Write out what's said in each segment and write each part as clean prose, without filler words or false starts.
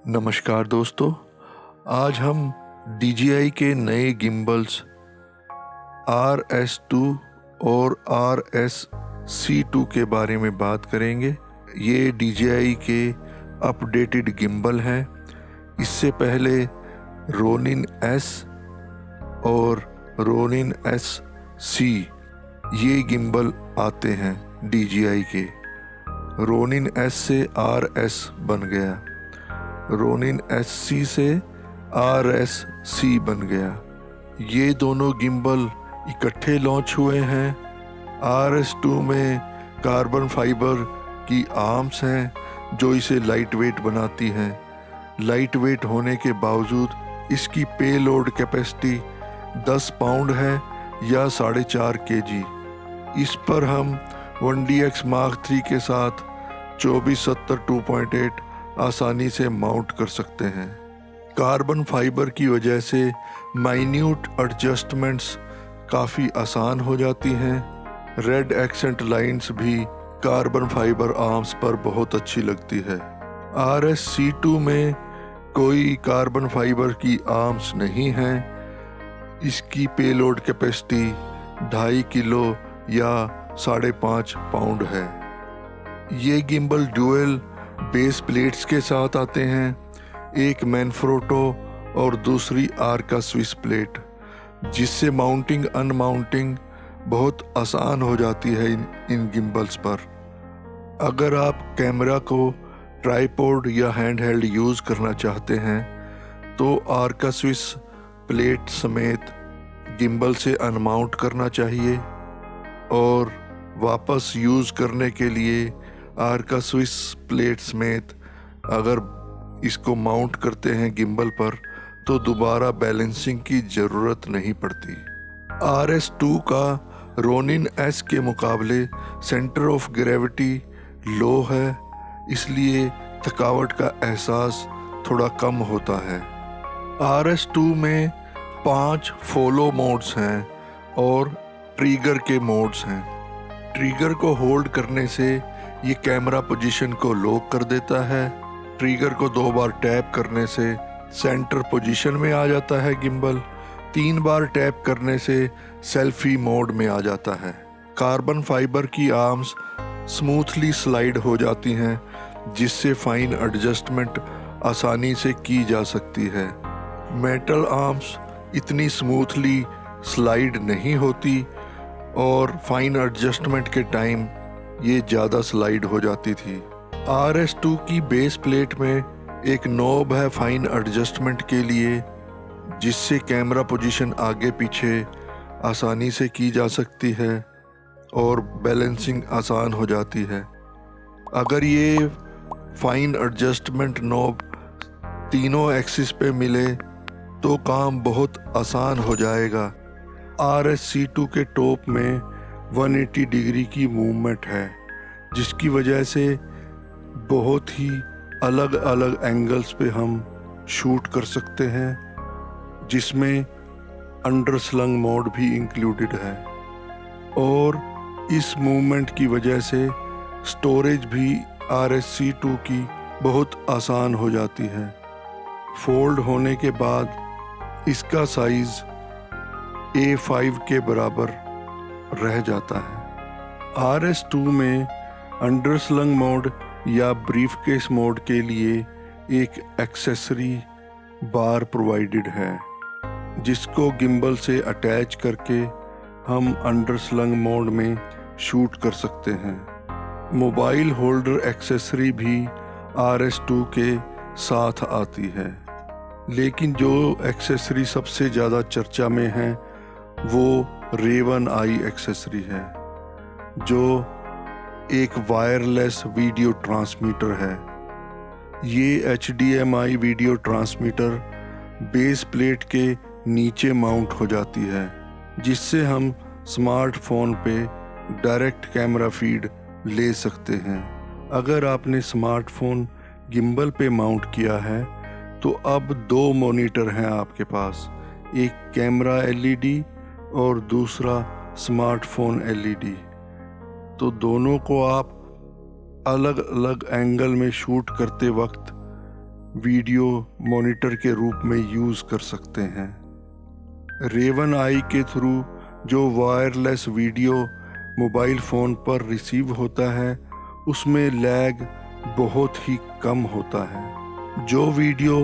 नमस्कार दोस्तों, आज हम DJI के नए गिम्बल्स RS2 और RS-C2 के बारे में बात करेंगे। ये DJI के अपडेटेड गिम्बल हैं। इससे पहले रोनिन S और रोनिन S-C ये गिम्बल आते हैं DJI के। रोनिन S से RS बन गया, रोनिन SC से RS-C बन गया। ये दोनों गिम्बल इकट्ठे लॉन्च हुए हैं। RS2 में कार्बन फाइबर की आर्म्स हैं जो इसे लाइट वेट बनाती हैं। लाइट वेट होने के बावजूद इसकी पेलोड कैपेसिटी 10 पाउंड है या 4.5 kg। इस पर हम 1DX Mark III के साथ 2470 2.8 आसानी से माउंट कर सकते हैं। कार्बन फाइबर की वजह से माइन्यूट एडजस्टमेंट्स काफ़ी आसान हो जाती हैं। रेड एक्सेंट लाइंस भी कार्बन फाइबर आर्म्स पर बहुत अच्छी लगती है। RS-C2 में कोई कार्बन फाइबर की आर्म्स नहीं हैं। इसकी पेलोड कैपेसिटी 2.5 किलो या 5.5 पाउंड है। ये गिम्बल ड्यूअल बेस प्लेट्स के साथ आते हैं, एक मैनफ्रोटो और दूसरी आर्का स्विस प्लेट, जिससे माउंटिंग अनमाउंटिंग बहुत आसान हो जाती है इन गिम्बल्स पर। अगर आप कैमरा को ट्राइपॉड या हैंडहेल्ड यूज़ करना चाहते हैं तो आर्का स्विस प्लेट समेत गिम्बल से अनमाउंट करना चाहिए और वापस यूज़ करने के लिए आर्का स्विस प्लेट समेत अगर इसको माउंट करते हैं गिम्बल पर तो दोबारा बैलेंसिंग की ज़रूरत नहीं पड़ती। RS2 का रोनिन S के मुकाबले सेंटर ऑफ ग्रेविटी लो है, इसलिए थकावट का एहसास थोड़ा कम होता है। RS2 में 5 फॉलो मोड्स हैं और ट्रिगर के मोड्स हैं। ट्रिगर को होल्ड करने से ये कैमरा पोजीशन को लॉक कर देता है। ट्रिगर को 2 बार टैप करने से सेंटर पोजीशन में आ जाता है गिम्बल। 3 बार टैप करने से सेल्फी मोड में आ जाता है। कार्बन फाइबर की आर्म्स स्मूथली स्लाइड हो जाती हैं, जिससे फाइन एडजस्टमेंट आसानी से की जा सकती है। मेटल आर्म्स इतनी स्मूथली स्लाइड नहीं होती और फाइन एडजस्टमेंट के टाइम ये ज़्यादा स्लाइड हो जाती थी। RS2 की बेस प्लेट में एक नॉब है फाइन एडजस्टमेंट के लिए, जिससे कैमरा पोजीशन आगे पीछे आसानी से की जा सकती है और बैलेंसिंग आसान हो जाती है। अगर ये फाइन एडजस्टमेंट नॉब तीनों एक्सिस पे मिले तो काम बहुत आसान हो जाएगा। RS-C2 के टॉप में 180 डिग्री की मूवमेंट है, जिसकी वजह से बहुत ही अलग अलग एंगल्स पे हम शूट कर सकते हैं, जिसमें अंडर स्लंग मोड भी इंक्लूडेड है। और इस मूवमेंट की वजह से स्टोरेज भी RS-C2 की बहुत आसान हो जाती है। फोल्ड होने के बाद इसका साइज़ A5 के बराबर रह जाता है। RS2 में अंडर स्लंग मोड या ब्रीफकेस मोड के लिए एक एक्सेसरी बार प्रोवाइडेड है, जिसको गिम्बल से अटैच करके हम अंडर स्लंग मोड में शूट कर सकते हैं। मोबाइल होल्डर एक्सेसरी भी RS2 के साथ आती है, लेकिन जो एक्सेसरी सबसे ज़्यादा चर्चा में है वो Raven आई एक्सेसरी है, जो एक वायरलेस वीडियो ट्रांसमीटर है। ये HDMI video transmitter base plate के नीचे माउंट हो जाती है, जिससे हम स्मार्टफोन पे डायरेक्ट कैमरा फीड ले सकते हैं। अगर आपने स्मार्टफोन गिम्बल पे माउंट किया है तो अब 2 मॉनिटर हैं आपके पास, एक कैमरा LED और दूसरा स्मार्टफोन LED। तो दोनों को आप अलग अलग एंगल में शूट करते वक्त वीडियो मॉनिटर के रूप में यूज़ कर सकते हैं। रेवन आई के थ्रू जो वायरलेस वीडियो मोबाइल फ़ोन पर रिसीव होता है उसमें लैग बहुत ही कम होता है। जो वीडियो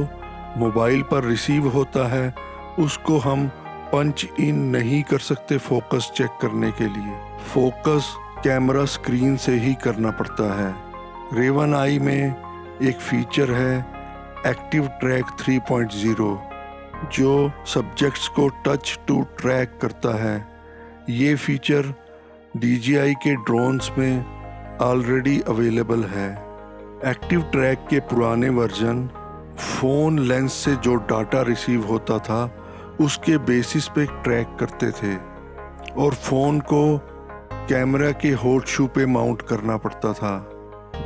मोबाइल पर रिसीव होता है उसको हम पंच इन नहीं कर सकते फोकस चेक करने के लिए। फोकस कैमरा स्क्रीन से ही करना पड़ता है। रेवन आई में एक फीचर है एक्टिव ट्रैक 3.0 जो सब्जेक्ट्स को टच टू ट्रैक करता है। ये फीचर DJI के ड्रोन्स में ऑलरेडी अवेलेबल है। एक्टिव ट्रैक के पुराने वर्जन फ़ोन लेंस से जो डाटा रिसीव होता था उसके बेसिस पे ट्रैक करते थे और फ़ोन को कैमरा के हॉट शू पे माउंट करना पड़ता था।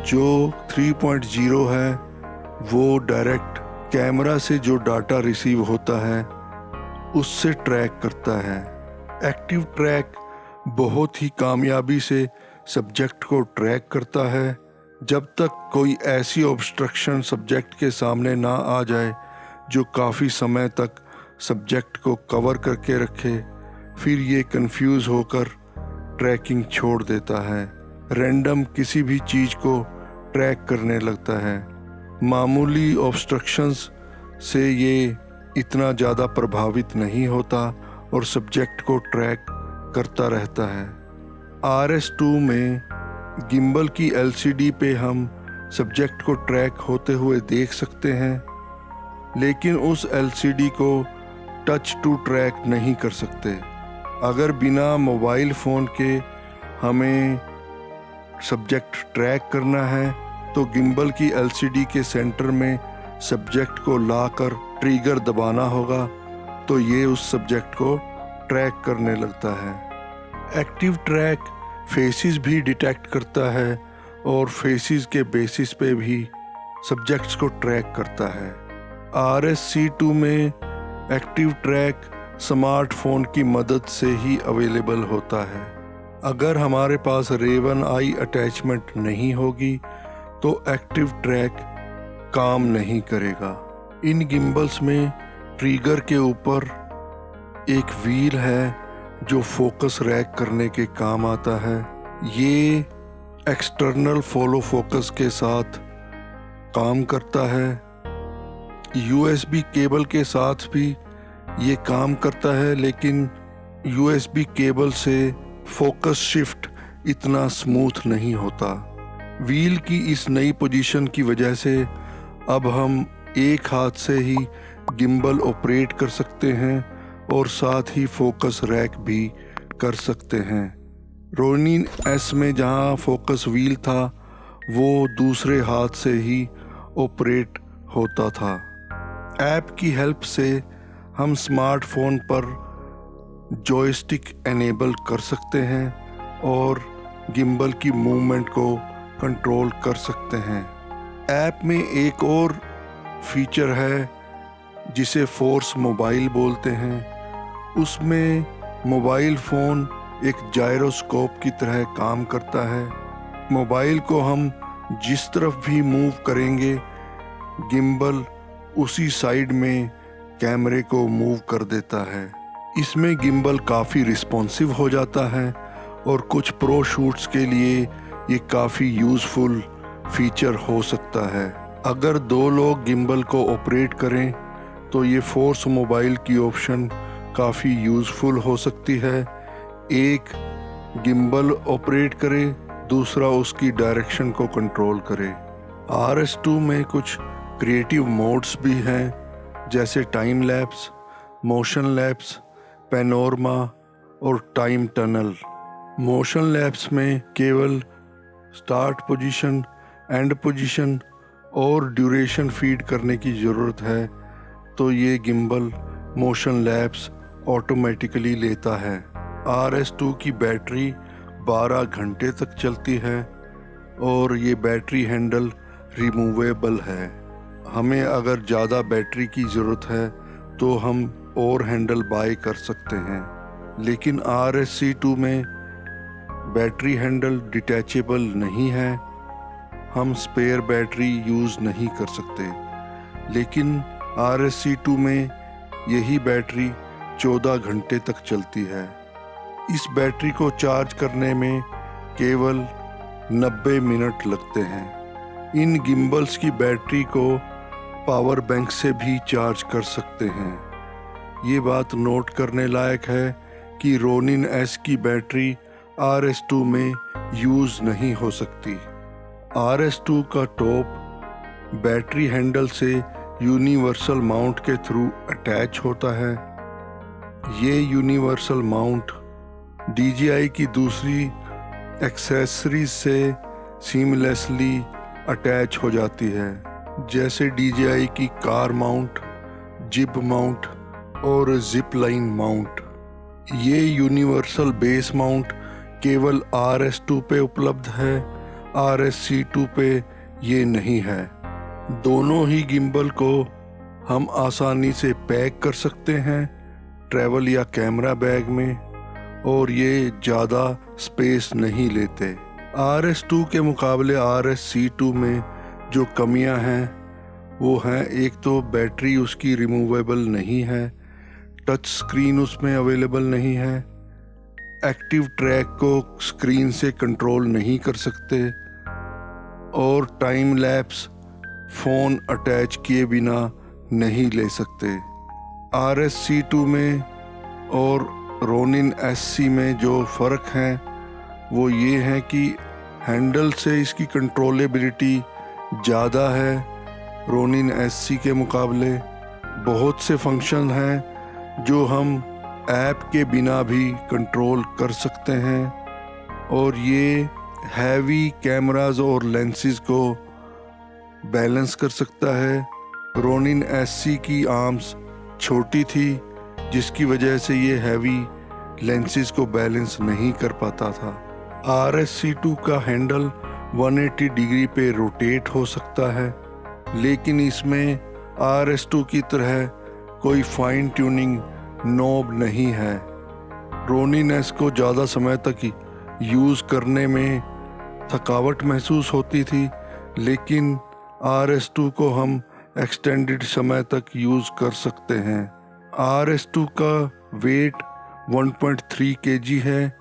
जो 3.0 है वो डायरेक्ट कैमरा से जो डाटा रिसीव होता है उससे ट्रैक करता है। एक्टिव ट्रैक बहुत ही कामयाबी से सब्जेक्ट को ट्रैक करता है जब तक कोई ऐसी ऑब्स्ट्रक्शन सब्जेक्ट के सामने ना आ जाए जो काफ़ी समय तक सब्जेक्ट को कवर करके रखे। फिर ये कंफ्यूज होकर ट्रैकिंग छोड़ देता है, रैंडम किसी भी चीज़ को ट्रैक करने लगता है। मामूली ऑब्स्ट्रक्शंस से ये इतना ज़्यादा प्रभावित नहीं होता और सब्जेक्ट को ट्रैक करता रहता है। RS2 में गिम्बल की LCD पे हम सब्जेक्ट को ट्रैक होते हुए देख सकते हैं, लेकिन उस LCD को टच टू ट्रैक नहीं कर सकते। अगर बिना मोबाइल फ़ोन के हमें सब्जेक्ट ट्रैक करना है तो गिम्बल की LCD के सेंटर में सब्जेक्ट को लाकर ट्रिगर दबाना होगा तो ये उस सब्जेक्ट को ट्रैक करने लगता है। एक्टिव ट्रैक फेसेस भी डिटेक्ट करता है और फेसेस के बेसिस पे भी सब्जेक्ट्स को ट्रैक करता है। RSC2 में एक्टिव ट्रैक स्मार्टफोन की मदद से ही अवेलेबल होता है। अगर हमारे पास रेवन आई अटैचमेंट नहीं होगी तो एक्टिव ट्रैक काम नहीं करेगा। इन गिम्बल्स में ट्रिगर के ऊपर एक व्हील है जो फोकस रैक करने के काम आता है। ये एक्सटर्नल फॉलो फोकस के साथ काम करता है। USB केबल के साथ भी ये काम करता है, लेकिन USB केबल से फोकस शिफ्ट इतना स्मूथ नहीं होता। व्हील की इस नई पोजीशन की वजह से अब हम एक हाथ से ही गिम्बल ऑपरेट कर सकते हैं और साथ ही फोकस रैक भी कर सकते हैं। रोनिन S में जहां फोकस व्हील था वो दूसरे हाथ से ही ऑपरेट होता था। ऐप की हेल्प से हम स्मार्टफोन पर जॉयस्टिक एनेबल कर सकते हैं और गिम्बल की मूवमेंट को कंट्रोल कर सकते हैं। ऐप में एक और फीचर है जिसे फोर्स मोबाइल बोलते हैं। उसमें मोबाइल फ़ोन एक जायरोस्कोप की तरह काम करता है। मोबाइल को हम जिस तरफ भी मूव करेंगे गिम्बल उसी साइड में कैमरे को मूव कर देता है। इसमें गिम्बल काफ़ी रिस्पॉन्सिव हो जाता है और कुछ प्रो शूट्स के लिए ये काफ़ी यूज़फुल फीचर हो सकता है। अगर दो लोग गिम्बल को ऑपरेट करें तो ये फोर्स मोबाइल की ऑप्शन काफ़ी यूज़फुल हो सकती है। एक गिम्बल ऑपरेट करे, दूसरा उसकी डायरेक्शन को कंट्रोल करे। RS2 में कुछ क्रिएटिव मोड्स भी हैं जैसे time lapse, motion lapse, panorama और टाइम टनल। मोशन लैप्स में केवल स्टार्ट पोजीशन, एंड पोजीशन और ड्यूरेशन फीड करने की ज़रूरत है तो ये गिम्बल मोशन लैप्स ऑटोमेटिकली लेता है। RS2 की बैटरी 12 घंटे तक चलती है और ये बैटरी हैंडल रिमूवेबल है। हमें अगर ज़्यादा बैटरी की ज़रूरत है तो हम और हैंडल बाय कर सकते हैं, लेकिन RSC2 में बैटरी हैंडल डिटैचेबल नहीं है। हम स्पेयर बैटरी यूज़ नहीं कर सकते। लेकिन RS-C2 में यही बैटरी 14 घंटे तक चलती है। इस बैटरी को चार्ज करने में केवल 90 मिनट लगते हैं। इन गिम्बल्स की बैटरी को पावर बैंक से भी चार्ज कर सकते हैं। ये बात नोट करने लायक है कि रोनिन एस की बैटरी RS-2 में यूज़ नहीं हो सकती। RS-2 का टॉप बैटरी हैंडल से यूनिवर्सल माउंट के थ्रू अटैच होता है। ये यूनिवर्सल माउंट DJI की दूसरी एक्सेसरीज से सीमलेसली अटैच हो जाती है, जैसे DJI की कार माउंट, जिप माउंट और जिप लाइन माउंट। ये यूनिवर्सल बेस माउंट केवल RS-2 पे उपलब्ध है, RS-C2 पे ये नहीं है। दोनों ही गिम्बल को हम आसानी से पैक कर सकते हैं ट्रैवल या कैमरा बैग में, और ये ज़्यादा स्पेस नहीं लेते। RS-2 के मुकाबले RS-C2 में जो कमियां हैं वो हैं, एक तो बैटरी उसकी रिमूवेबल नहीं है, टच स्क्रीन उसमें अवेलेबल नहीं है, एक्टिव ट्रैक को स्क्रीन से कंट्रोल नहीं कर सकते, और टाइम लैप्स फ़ोन अटैच किए बिना नहीं ले सकते। RS-C2 में और रोनिन SC में जो फ़र्क है वो ये है कि हैंडल से इसकी कंट्रोलेबिलिटी ज़्यादा है रोनिन SC के मुकाबले। बहुत से फंक्शन हैं जो हम ऐप के बिना भी कंट्रोल कर सकते हैं, और ये हैवी कैमरास और लेंसेज को बैलेंस कर सकता है। रोनिन SC की आर्म्स छोटी थी, जिसकी वजह से ये हैवी लेंसेज को बैलेंस नहीं कर पाता था। RS-C2 का हैंडल 180 डिग्री पे रोटेट हो सकता है, लेकिन इसमें RS-2 की तरह कोई फाइन ट्यूनिंग नॉब नहीं है। रोनिन एस को ज़्यादा समय तक यूज़ करने में थकावट महसूस होती थी, लेकिन RS-2 को हम एक्सटेंडेड समय तक यूज़ कर सकते हैं। RS-2 का वेट 1.3 kg है,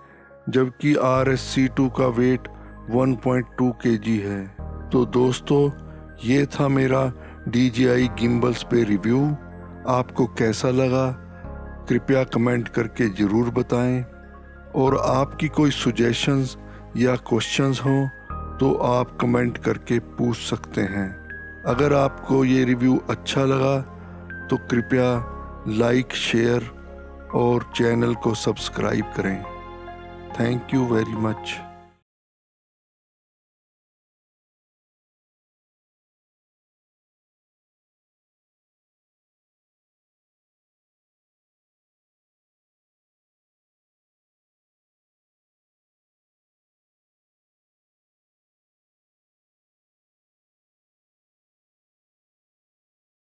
जबकि RS-C2 का वेट 1.2 kg है। तो दोस्तों, ये था मेरा DJI गिम्बल्स पे रिव्यू। आपको कैसा लगा कृपया कमेंट करके ज़रूर बताएं, और आपकी कोई सुजेशंस या क्वेश्चंस हों तो आप कमेंट करके पूछ सकते हैं। अगर आपको ये रिव्यू अच्छा लगा तो कृपया लाइक, शेयर और चैनल को सब्सक्राइब करें। Thank you very much.